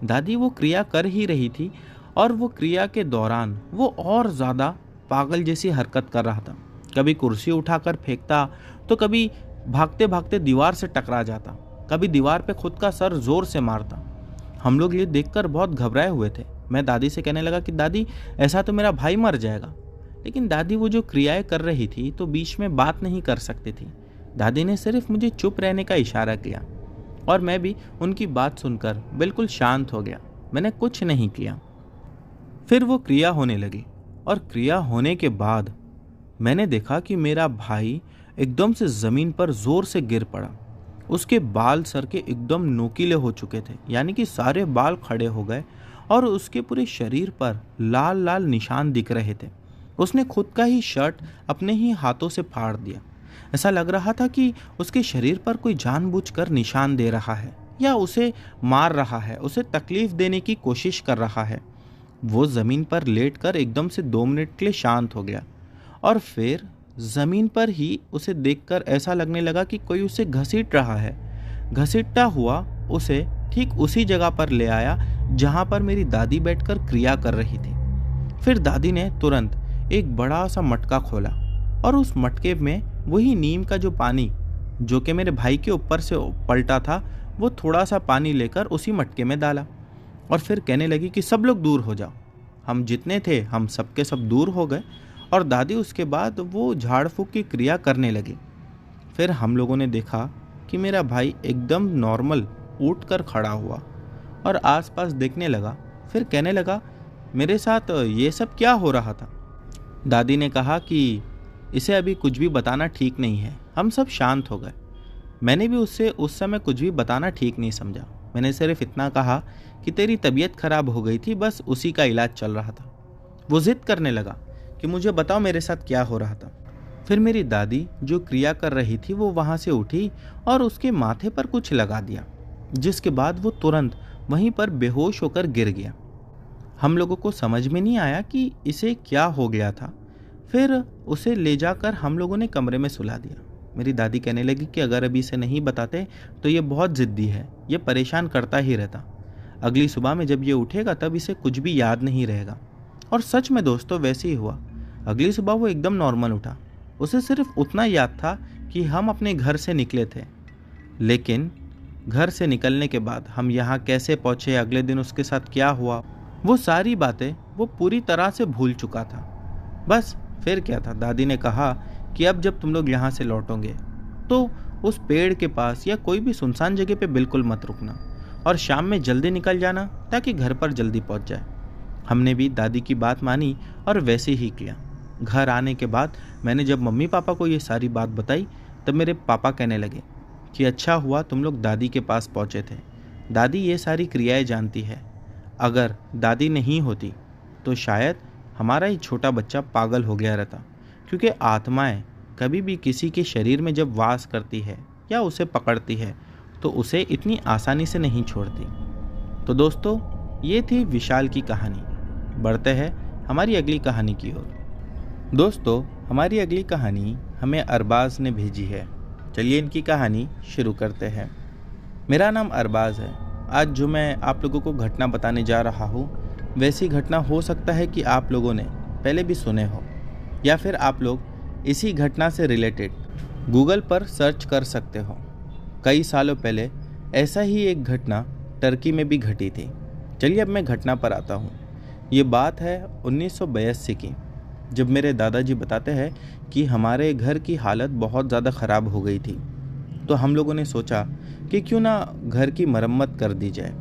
दादी वो क्रिया कर ही रही थी और वो क्रिया के दौरान वो और ज़्यादा पागल जैसी हरकत कर रहा था। कभी कुर्सी उठाकर फेंकता तो कभी भागते भागते दीवार से टकरा जाता, कभी दीवार पे खुद का सर जोर से मारता। हम लोग ये देखकर बहुत घबराए हुए थे। मैं दादी से कहने लगा कि दादी ऐसा तो मेरा भाई मर जाएगा। लेकिन दादी वो जो क्रियाएं कर रही थी तो बीच में बात नहीं कर सकती थी। दादी ने सिर्फ मुझे चुप रहने का इशारा किया और मैं भी उनकी बात सुनकर बिल्कुल शांत हो गया। मैंने कुछ नहीं किया। फिर वो क्रिया होने लगी और क्रिया होने के बाद मैंने देखा कि मेरा भाई एकदम से ज़मीन पर ज़ोर से गिर पड़ा। उसके बाल सर के एकदम नोकीले हो चुके थे, यानी कि सारे बाल खड़े हो गए और उसके पूरे शरीर पर लाल लाल निशान दिख रहे थे। उसने खुद का ही शर्ट अपने ही हाथों से फाड़ दिया। ऐसा लग रहा था कि उसके शरीर पर कोई जानबूझकर निशान दे रहा है या उसे मार रहा है, उसे तकलीफ देने की कोशिश कर रहा है। वो ज़मीन पर लेटकर एकदम से 2 मिनट के लिए शांत हो गया और फिर ज़मीन पर ही उसे देखकर ऐसा लगने लगा कि कोई उसे घसीट रहा है। घसीटता हुआ उसे ठीक उसी जगह पर ले आया जहाँ पर मेरी दादी बैठकर क्रिया कर रही थी। फिर दादी ने तुरंत एक बड़ा सा मटका खोला और उस मटके में वही नीम का जो पानी जो कि मेरे भाई के ऊपर से पलटा था, वो थोड़ा सा पानी लेकर उसी मटके में डाला और फिर कहने लगी कि सब लोग दूर हो जाओ। हम जितने थे हम सबके सब दूर हो गए और दादी उसके बाद वो झाड़ फूक की क्रिया करने लगी। फिर हम लोगों ने देखा कि मेरा भाई एकदम नॉर्मल उठकर खड़ा हुआ और आसपास देखने लगा। फिर कहने लगा, मेरे साथ ये सब क्या हो रहा था? दादी ने कहा कि इसे अभी कुछ भी बताना ठीक नहीं है। हम सब शांत हो गए। मैंने भी उससे उस समय कुछ भी बताना ठीक नहीं समझा। मैंने सिर्फ इतना कहा कि तेरी तबीयत खराब हो गई थी, बस उसी का इलाज चल रहा था। वो जिद करने लगा कि मुझे बताओ मेरे साथ क्या हो रहा था। फिर मेरी दादी जो क्रिया कर रही थी वो वहाँ से उठी और उसके माथे पर कुछ लगा दिया, जिसके बाद वो तुरंत वहीं पर बेहोश होकर गिर गया। हम लोगों को समझ में नहीं आया कि इसे क्या हो गया था। फिर उसे ले जाकर हम लोगों ने कमरे में सुला दिया। मेरी दादी कहने लगी कि अगर अभी इसे नहीं बताते तो ये बहुत ज़िद्दी है, ये परेशान करता ही रहता। अगली सुबह में जब ये उठेगा तब इसे कुछ भी याद नहीं रहेगा। और सच में दोस्तों वैसे ही हुआ। अगली सुबह वो एकदम नॉर्मल उठा। उसे सिर्फ उतना याद था कि हम अपने घर से निकले थे, लेकिन घर से निकलने के बाद हम यहाँ कैसे पहुँचे, अगले दिन उसके साथ क्या हुआ, वो सारी बातें वो पूरी तरह से भूल चुका था। बस फिर क्या था, दादी ने कहा कि अब जब तुम लोग यहाँ से लौटोगे तो उस पेड़ के पास या कोई भी सुनसान जगह पे बिल्कुल मत रुकना और शाम में जल्दी निकल जाना ताकि घर पर जल्दी पहुँच जाए। हमने भी दादी की बात मानी और वैसे ही किया। घर आने के बाद मैंने जब मम्मी पापा को ये सारी बात बताई तब मेरे पापा कहने लगे कि अच्छा हुआ तुम लोग दादी के पास पहुँचे थे। दादी ये सारी क्रियाएं जानती है। अगर दादी नहीं होती तो शायद हमारा ही छोटा बच्चा पागल हो गया रहता, क्योंकि आत्माएं कभी भी किसी के शरीर में जब वास करती है या उसे पकड़ती है तो उसे इतनी आसानी से नहीं छोड़ती। तो दोस्तों ये थी विशाल की कहानी। बढ़ते हैं हमारी अगली कहानी की ओर। दोस्तों हमारी अगली कहानी हमें अरबाज ने भेजी है। चलिए इनकी कहानी शुरू करते हैं। मेरा नाम अरबाज है। आज जो मैं आप लोगों को घटना बताने जा रहा हूँ वैसी घटना हो सकता है कि आप लोगों ने पहले भी सुने हो या फिर आप लोग इसी घटना से रिलेटेड गूगल पर सर्च कर सकते हो। कई सालों पहले ऐसा ही एक घटना टर्की में भी घटी थी। चलिए अब मैं घटना पर आता हूँ। ये बात है 1982 की, जब मेरे दादाजी बताते हैं कि हमारे घर की हालत बहुत ज़्यादा ख़राब हो गई थी। तो हम लोगों ने सोचा कि क्यों ना घर की मरम्मत कर दी जाए,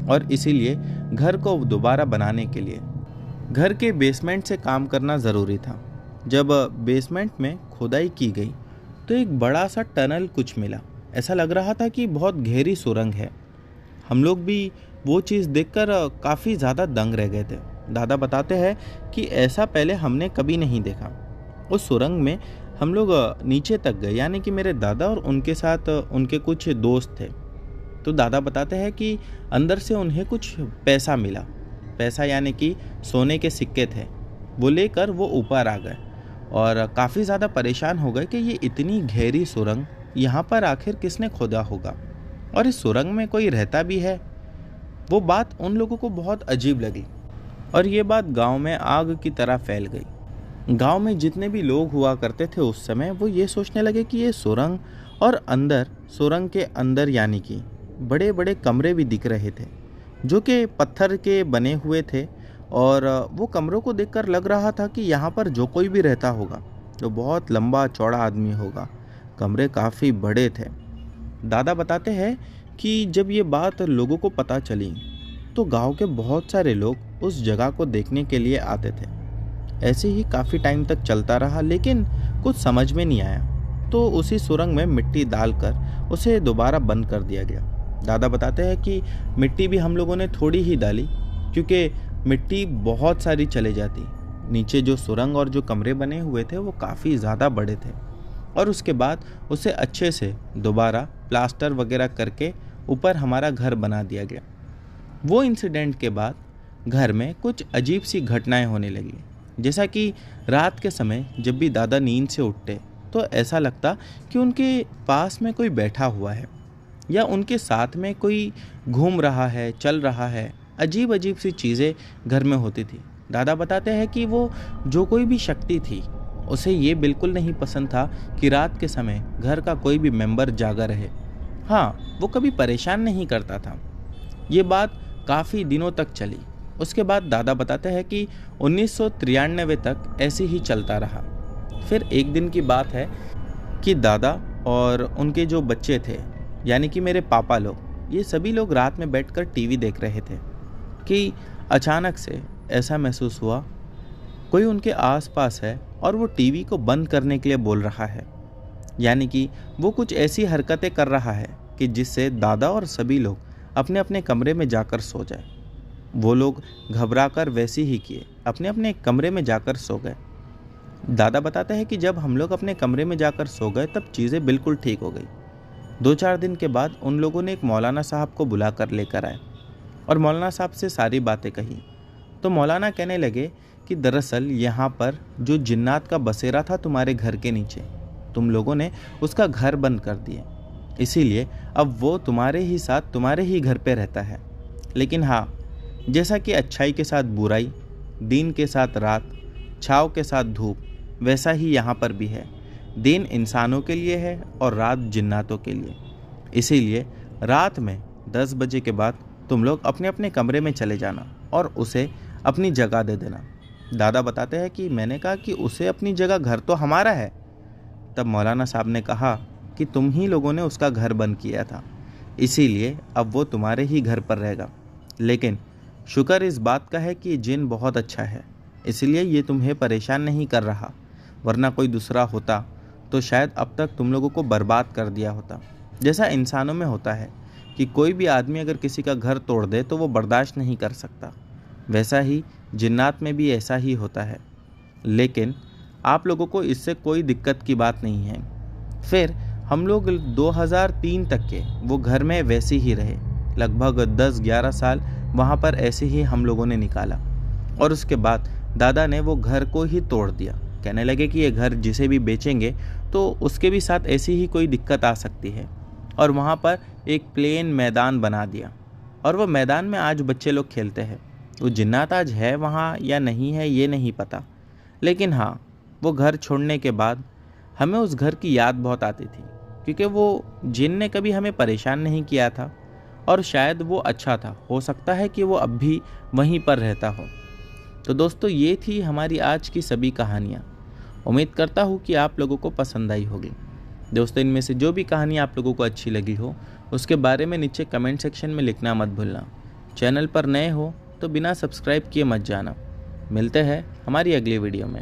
और इसीलिए घर को दोबारा बनाने के लिए घर के बेसमेंट से काम करना ज़रूरी था। जब बेसमेंट में खुदाई की गई तो एक बड़ा सा टनल कुछ मिला। ऐसा लग रहा था कि बहुत गहरी सुरंग है। हम लोग भी वो चीज़ देखकर काफ़ी ज़्यादा दंग रह गए थे। दादा बताते हैं कि ऐसा पहले हमने कभी नहीं देखा। उस सुरंग में हम लोग नीचे तक गए, यानी कि मेरे दादा और उनके साथ उनके कुछ दोस्त थे। तो दादा बताते हैं कि अंदर से उन्हें कुछ पैसा मिला। पैसा यानी कि सोने के सिक्के थे। वो लेकर वो ऊपर आ गए और काफ़ी ज़्यादा परेशान हो गए कि ये इतनी गहरी सुरंग यहाँ पर आखिर किसने खोदा होगा और इस सुरंग में कोई रहता भी है। वो बात उन लोगों को बहुत अजीब लगी और ये बात गांव में आग की तरह फैल गई। गांव में जितने भी लोग हुआ करते थे उस समय, वो ये सोचने लगे कि ये सुरंग और अंदर, सुरंग के अंदर यानी कि बड़े बड़े कमरे भी दिख रहे थे जो कि पत्थर के बने हुए थे। और वो कमरों को देखकर लग रहा था कि यहाँ पर जो कोई भी रहता होगा तो बहुत लंबा चौड़ा आदमी होगा। कमरे काफ़ी बड़े थे। दादा बताते हैं कि जब ये बात लोगों को पता चली तो गांव के बहुत सारे लोग उस जगह को देखने के लिए आते थे। ऐसे ही काफ़ी टाइम तक चलता रहा, लेकिन कुछ समझ में नहीं आया। तो उसी सुरंग में मिट्टी डालकर उसे दोबारा बंद कर दिया गया। दादा बताते हैं कि मिट्टी भी हम लोगों ने थोड़ी ही डाली, क्योंकि मिट्टी बहुत सारी चले जाती। नीचे जो सुरंग और जो कमरे बने हुए थे वो काफ़ी ज़्यादा बड़े थे। और उसके बाद उसे अच्छे से दोबारा प्लास्टर वगैरह करके ऊपर हमारा घर बना दिया गया। वो इंसिडेंट के बाद घर में कुछ अजीब सी घटनाएं होने लगी। जैसा कि रात के समय जब भी दादा नींद से उठते तो ऐसा लगता कि उनके पास में कोई बैठा हुआ है या उनके साथ में कोई घूम रहा है, चल रहा है। अजीब अजीब सी चीज़ें घर में होती थी। दादा बताते हैं कि वो जो कोई भी शक्ति थी उसे ये बिल्कुल नहीं पसंद था कि रात के समय घर का कोई भी मेंबर जागा रहे। हाँ, वो कभी परेशान नहीं करता था। ये बात काफ़ी दिनों तक चली। उसके बाद दादा बताते हैं कि 1993 तक ऐसे ही चलता रहा। फिर एक दिन की बात है कि दादा और उनके जो बच्चे थे, यानी कि मेरे पापा लोग, ये सभी लोग रात में बैठकर टीवी देख रहे थे कि अचानक से ऐसा महसूस हुआ कोई उनके आसपास है और वो टीवी को बंद करने के लिए बोल रहा है। यानी कि वो कुछ ऐसी हरकतें कर रहा है कि जिससे दादा और सभी लोग अपने अपने कमरे में जाकर सो जाए। वो लोग घबराकर वैसे ही किए, अपने अपने कमरे में जाकर सो गए। दादा बताते हैं कि जब हम लोग अपने कमरे में जाकर सो गए तब चीज़ें बिल्कुल ठीक हो गई। 2-4 दिन के बाद उन लोगों ने एक मौलाना साहब को बुला कर लेकर आए और मौलाना साहब से सारी बातें कही। तो मौलाना कहने लगे कि दरअसल यहाँ पर जो जिन्नात का बसेरा था तुम्हारे घर के नीचे, तुम लोगों ने उसका घर बंद कर दिए, इसीलिए अब वो तुम्हारे ही साथ तुम्हारे ही घर पे रहता है। लेकिन हाँ, जैसा कि अच्छाई के साथ बुराई, दिन के साथ रात, छाँव के साथ धूप, वैसा ही यहाँ पर भी है। दिन इंसानों के लिए है और रात जिन्नातों के लिए। इसीलिए रात में 10 बजे के बाद तुम लोग अपने अपने कमरे में चले जाना और उसे अपनी जगह दे देना। दादा बताते हैं कि मैंने कहा कि उसे अपनी जगह, घर तो हमारा है। तब मौलाना साहब ने कहा कि तुम ही लोगों ने उसका घर बंद किया था, इसीलिए अब वो तुम्हारे ही घर पर रहेगा। लेकिन शुक्र इस बात का है कि जिन बहुत अच्छा है, इसलिए ये तुम्हें परेशान नहीं कर रहा, वरना कोई दूसरा होता तो शायद अब तक तुम लोगों को बर्बाद कर दिया होता। जैसा इंसानों में होता है कि कोई भी आदमी अगर किसी का घर तोड़ दे तो वो बर्दाश्त नहीं कर सकता, वैसा ही जिन्नात में भी ऐसा ही होता है। लेकिन आप लोगों को इससे कोई दिक्कत की बात नहीं है। फिर हम लोग 2003 तक के वो घर में वैसे ही रहे। लगभग 10-11 साल वहाँ पर ऐसे ही हम लोगों ने निकाला और उसके बाद दादा ने वो घर को ही तोड़ दिया। कहने लगे कि ये घर जिसे भी बेचेंगे तो उसके भी साथ ऐसी ही कोई दिक्कत आ सकती है, और वहाँ पर एक प्लेन मैदान बना दिया और वो मैदान में आज बच्चे लोग खेलते हैं। वो जिन्नात आज है वहाँ या नहीं है ये नहीं पता, लेकिन हाँ, वो घर छोड़ने के बाद हमें उस घर की याद बहुत आती थी, क्योंकि वो जिन ने कभी हमें परेशान नहीं किया था और शायद वो अच्छा था। हो सकता है कि वो अब भी वहीं पर रहता हो। तो दोस्तों, ये थी हमारी आज की सभी कहानियाँ। उम्मीद करता हूँ कि आप लोगों को पसंद आई होगी। दोस्तों, इनमें से जो भी कहानी आप लोगों को अच्छी लगी हो उसके बारे में नीचे कमेंट सेक्शन में लिखना मत भूलना। चैनल पर नए हो तो बिना सब्सक्राइब किए मत जाना। मिलते हैं हमारी अगली वीडियो में।